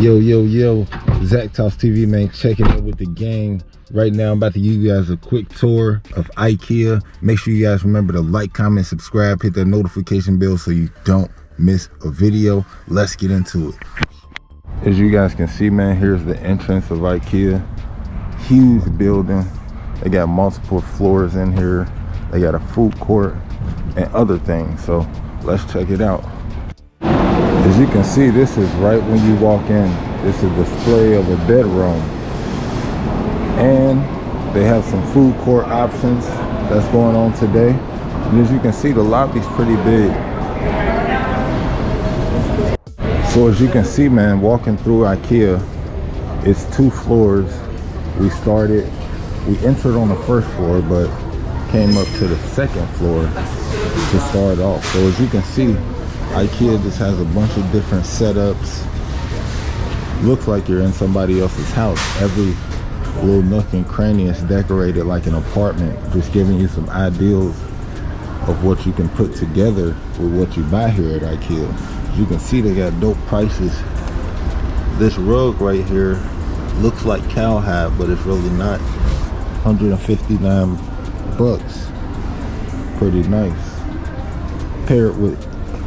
Yo, Zach Toss TV, man, checking in with the gang. Right now, I'm about to give you guys a quick tour of IKEA. Make sure you guys remember to like, comment, subscribe, hit that notification bell so you don't miss a video. Let's get into it. As you guys can see, man, here's the entrance of IKEA. Huge building. They got multiple floors in here. They got a food court and other things. So let's check it out. As you can see, this is right when you walk in. This is a display of a bedroom. And they have some food court options that's going on today. And as you can see, the lobby's pretty big. So as you can see, man, walking through IKEA, it's 2 floors. We entered on the first floor, but came up to the 2nd floor to start off. So as you can see, IKEA just has a bunch of different setups. Looks like you're in somebody else's house. Every little nook and cranny is decorated like an apartment, just giving you some ideals of what you can put together with what you buy here at IKEA. As you can see, they got dope prices. This rug right here looks like cowhide, but it's really not. 159 bucks. Pretty nice. Paired with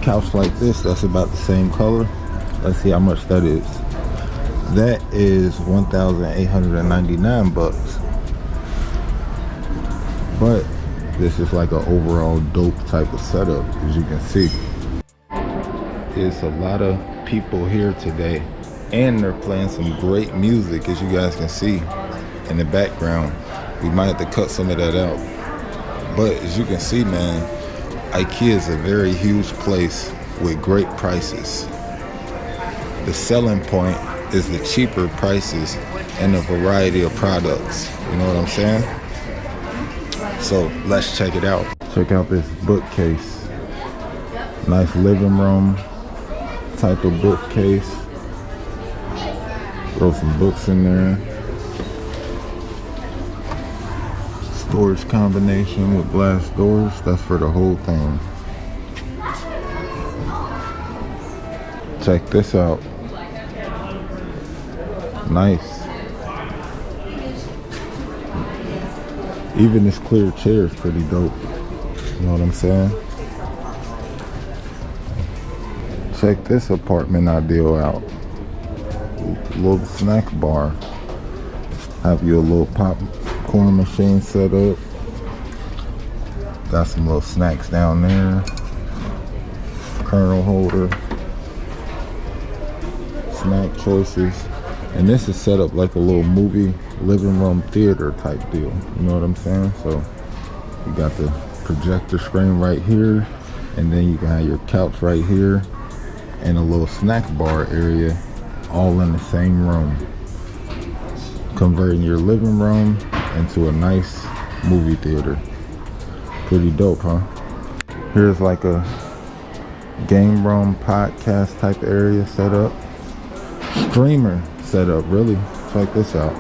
couch like this, that's about the same color. Let's see how much that is. That is 1,899 bucks. But this is like an overall dope type of setup, as you can see. There's a lot of people here today, and they're playing some great music, as you guys can see in the background. We might have to cut some of that out. But as you can see, man, IKEA is a very huge place with great prices. The selling point is the cheaper prices and a variety of products. You know what I'm saying? So let's check it out. Check out this bookcase. Nice living room type of bookcase. Throw some books in there. Storage combination with glass doors. That's for the whole thing. Check this out. Nice. Even this clear chair is pretty dope. You know what I'm saying? Check this apartment ideal out. Little snack bar. Have you a little popcorn machine set up. Got some little snacks down there. Kernel holder. Snack choices. And this is set up like a little movie living room theater type deal. You know what I'm saying? So you got the projector screen right here, and then you can have your couch right here and a little snack bar area all in the same room, converting your living room into a nice movie theater. Pretty dope, huh? Here's like a game room podcast type area set up. Streamer set up, really. Check this out.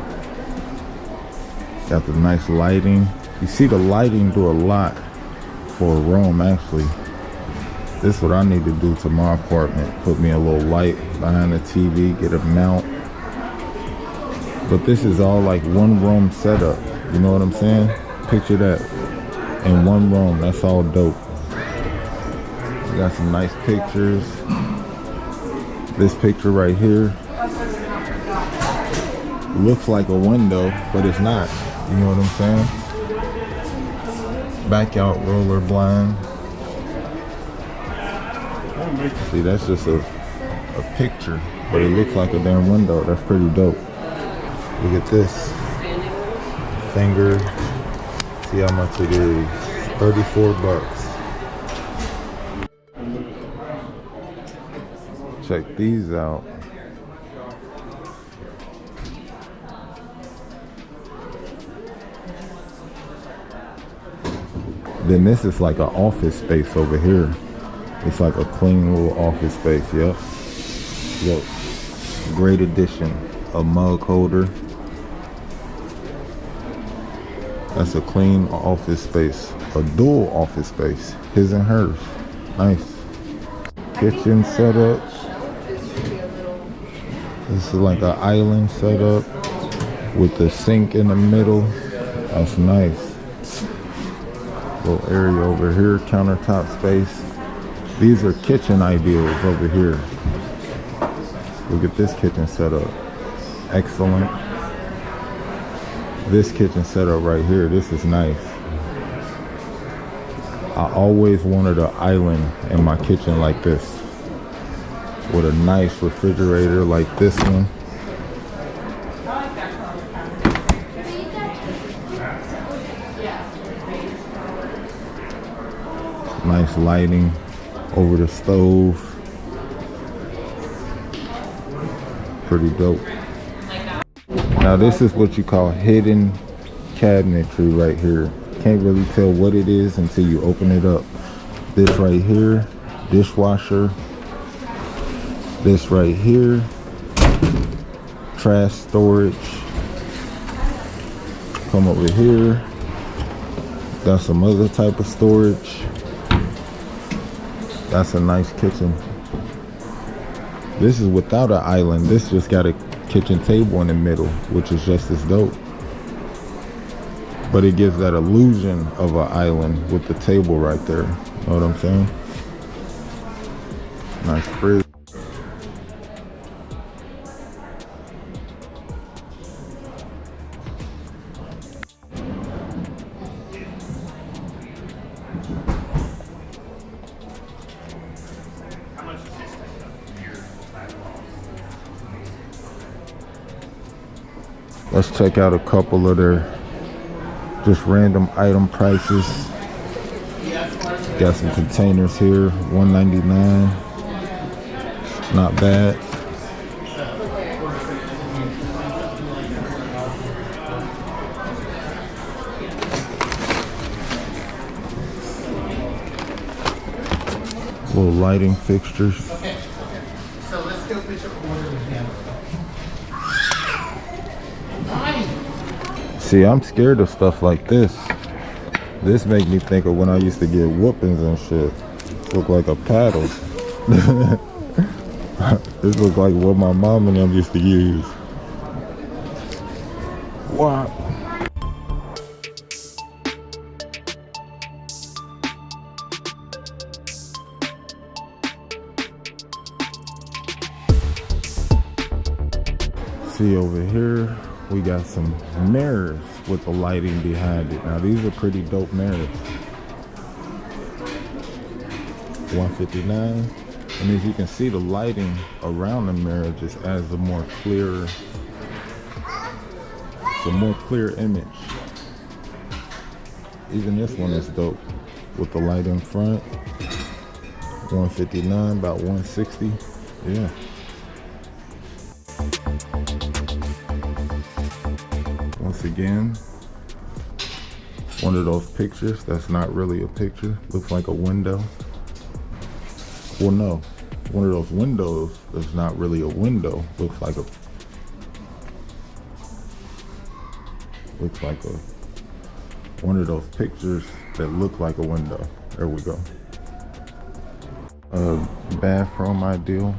Got the nice lighting. You see the lighting do a lot for a room, actually. This is what I need to do to my apartment. Put me a little light behind the TV, get a mount. But this is all like one room setup. You know what I'm saying? Picture that. In one room, that's all dope. We got some nice pictures. This picture right here looks like a window, but it's not. You know what I'm saying? Back out roller blind. See, that's just a picture, but it looks like a damn window. That's pretty dope. Look at this. Finger. See how much it is. 34 bucks. Check these out. Then this is like an office space over here. It's like a clean little office space. Yep. Great addition. A mug holder. That's a clean office space. A dual office space. His and hers. Nice. Kitchen setup. This is like an island setup with the sink in the middle. That's nice. Little area over here, countertop space. These are kitchen ideals over here. Look at this kitchen setup. Excellent. This kitchen setup right here, this is nice. I always wanted an island in my kitchen like this, with a nice refrigerator like this one. Nice lighting over the stove. Pretty dope. Now this is what you call hidden cabinetry right here. Can't really tell what it is until you open it up. This right here, dishwasher. This right here, trash storage. Come over here, got some other type of storage. That's a nice kitchen. This is without an island. This just got a kitchen table in the middle, which is just as dope. But it gives that illusion of an island with the table right there. Know what I'm saying? Nice fridge. Let's check out a couple of their just random item prices. Got some containers here, $1.99. Not bad. Little lighting fixtures. Okay. So let's go put your order with him. See, I'm scared of stuff like this. This make me think of when I used to get whoopings and shit. Look like a paddle. This look like what my mom and them used to use. Wow. See over here, we got some mirrors with the lighting behind it. Now these are pretty dope mirrors. $159. And as you can see, the lighting around the mirror just adds a more clear image. Even this one is dope with the light in front. $159, about $160. Yeah. Once again, one of those pictures that's not really a picture, looks like a window. Well, no, one of those windows that's not really a window, looks like one of those pictures that look like a window. There we go. Bathroom ideal.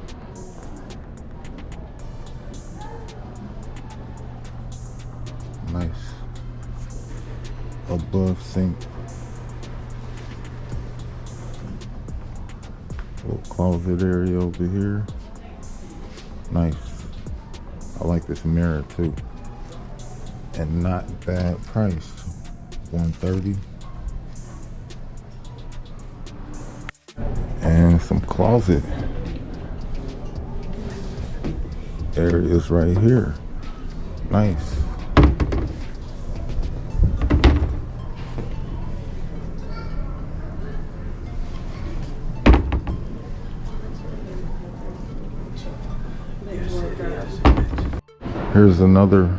Nice. Above sink. Little closet area over here. Nice. I like this mirror too. And not bad price. $130. And some closet areas right here. Nice. Here's another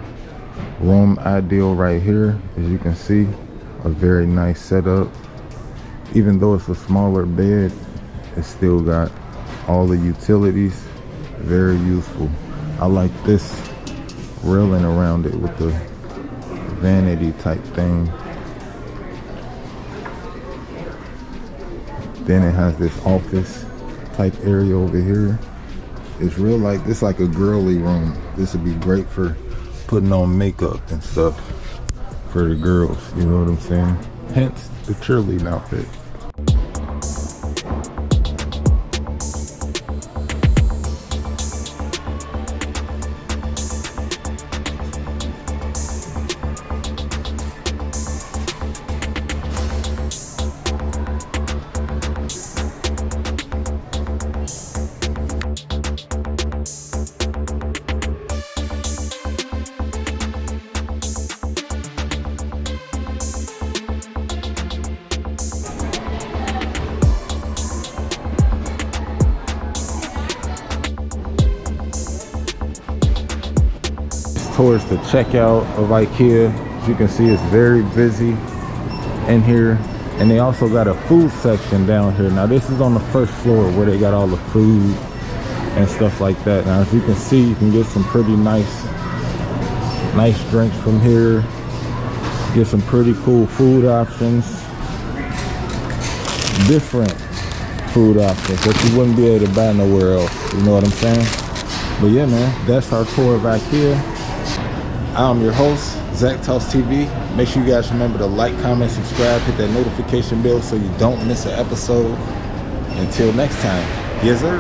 room ideal right here. As you can see, a very nice setup. Even though it's a smaller bed, it's still got all the utilities. Very useful. I like this railing around it with the vanity type thing. Then it has this office type area over here. It's real like, it's like a girly room. This would be great for putting on makeup and stuff for the girls, you know what I'm saying? Hence the cheerleading outfit. Towards the checkout of IKEA. As you can see, it's very busy in here, and they also got a food section down here. Now this is on the first floor where they got all the food and stuff like that. Now as you can see, you can get some pretty nice drinks from here, get some pretty cool food options, different food options that you wouldn't be able to buy nowhere else, you know what I'm saying? But yeah, man, that's our tour of IKEA. I'm your host, Zach Talks TV. Make sure you guys remember to like, comment, subscribe, hit that notification bell so you don't miss an episode. Until next time, yes sir.